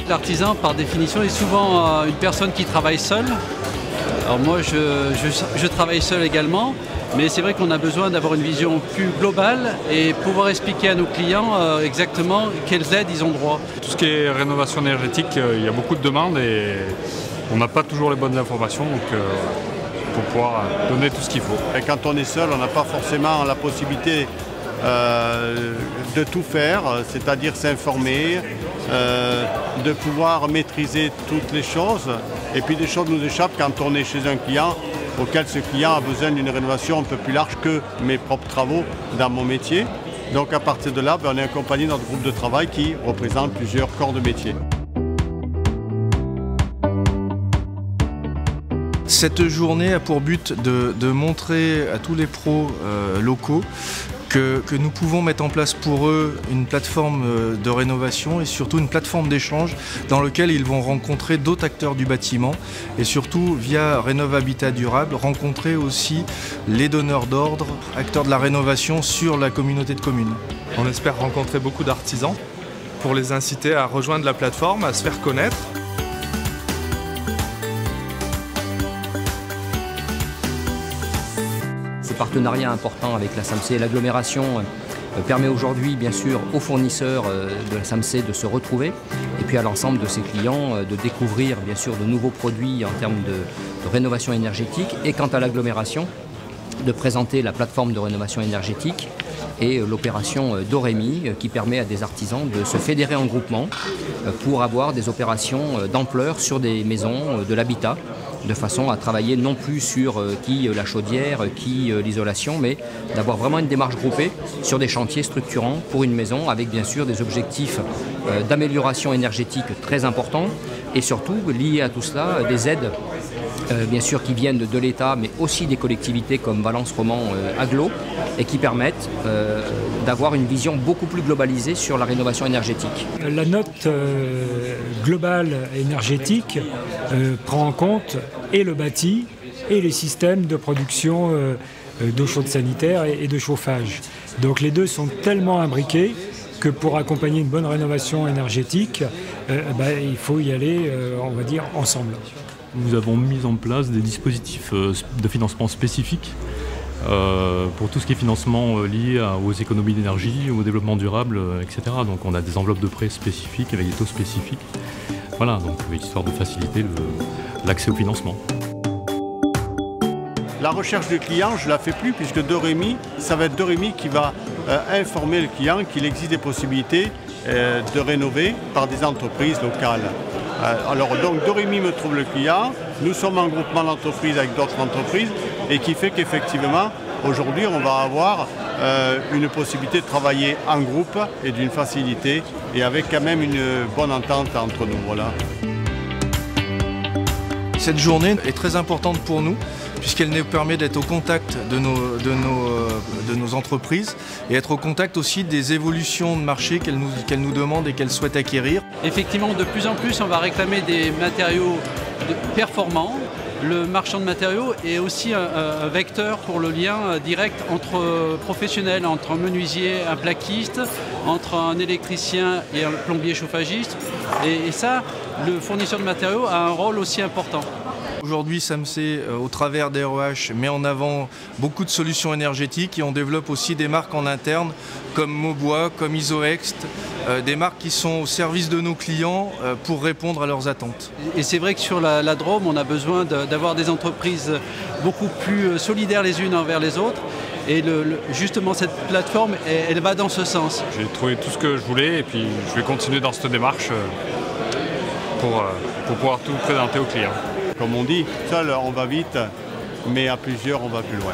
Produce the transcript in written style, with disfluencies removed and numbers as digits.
L'artisan, par définition, est souvent une personne qui travaille seule. Alors moi, je travaille seul également, mais c'est vrai qu'on a besoin d'avoir une vision plus globale et pouvoir expliquer à nos clients exactement quelles aides ils ont droit. Tout ce qui est rénovation énergétique, il y a beaucoup de demandes et on n'a pas toujours les bonnes informations, donc pour pouvoir donner tout ce qu'il faut. Et quand on est seul, on n'a pas forcément la possibilité de tout faire, c'est-à-dire s'informer, de pouvoir maîtriser toutes les choses. Et puis des choses nous échappent quand on est chez un client auquel ce client a besoin d'une rénovation un peu plus large que mes propres travaux dans mon métier. Donc à partir de là, on est accompagné de notre groupe de travail qui représente plusieurs corps de métier. Cette journée a pour but de montrer à tous les pros locaux que nous pouvons mettre en place pour eux une plateforme de rénovation et surtout une plateforme d'échange dans laquelle ils vont rencontrer d'autres acteurs du bâtiment et surtout via Rénov Habitat Durable rencontrer aussi les donneurs d'ordre, acteurs de la rénovation sur la communauté de communes. On espère rencontrer beaucoup d'artisans pour les inciter à rejoindre la plateforme, à se faire connaître. Ce partenariat important avec la SAMC et l'agglomération permet aujourd'hui bien sûr aux fournisseurs de la SAMC de se retrouver et puis à l'ensemble de ses clients de découvrir bien sûr de nouveaux produits en termes de rénovation énergétique et quant à l'agglomération de présenter la plateforme de rénovation énergétique et l'opération Doremi qui permet à des artisans de se fédérer en groupement pour avoir des opérations d'ampleur sur des maisons de l'habitat de façon à travailler non plus sur qui la chaudière, qui l'isolation, mais d'avoir vraiment une démarche groupée sur des chantiers structurants pour une maison avec bien sûr des objectifs d'amélioration énergétique très importants et surtout liés à tout cela des aides bien sûr qui viennent de l'État mais aussi des collectivités comme Valence Roman Agglo et qui permettent d'avoir une vision beaucoup plus globalisée sur la rénovation énergétique. La note globale énergétique prend en compte et le bâti et les systèmes de production d'eau chaude sanitaire et de chauffage. Donc les deux sont tellement imbriqués que pour accompagner une bonne rénovation énergétique, il faut y aller, on va dire, ensemble. Nous avons mis en place des dispositifs de financement spécifiques pour tout ce qui est financement lié aux économies d'énergie, au développement durable, etc. Donc on a des enveloppes de prêts spécifiques avec des taux spécifiques. Voilà, donc histoire de faciliter l'accès au financement. La recherche du client, je ne la fais plus puisque Doremi, ça va être Doremi qui va informer le client qu'il existe des possibilités de rénover par des entreprises locales. Alors donc Doremi me trouve le client, nous sommes en groupement d'entreprises avec d'autres entreprises et qui fait qu'effectivement aujourd'hui on va avoir une possibilité de travailler en groupe et d'une facilité et avec quand même une bonne entente entre nous. Voilà. Cette journée est très importante pour nous puisqu'elle nous permet d'être au contact de nos entreprises et être au contact aussi des évolutions de marché qu'elles nous demandent et qu'elles souhaitent acquérir. Effectivement, de plus en plus, on va réclamer des matériaux performants. Le marchand de matériaux est aussi un vecteur pour le lien direct entre professionnels, entre un menuisier, un plaquiste, entre un électricien et un plombier chauffagiste. Et ça, le fournisseur de matériaux a un rôle aussi important. Aujourd'hui, SAMC, au travers d'REH, met en avant beaucoup de solutions énergétiques et on développe aussi des marques en interne comme Maubois, comme Isoext, des marques qui sont au service de nos clients pour répondre à leurs attentes. Et c'est vrai que sur la Drôme, on a besoin d'avoir des entreprises beaucoup plus solidaires les unes envers les autres. Et justement, cette plateforme, elle va dans ce sens. J'ai trouvé tout ce que je voulais et puis je vais continuer dans cette démarche pour pouvoir tout présenter aux clients. Comme on dit, seul on va vite, mais à plusieurs on va plus loin.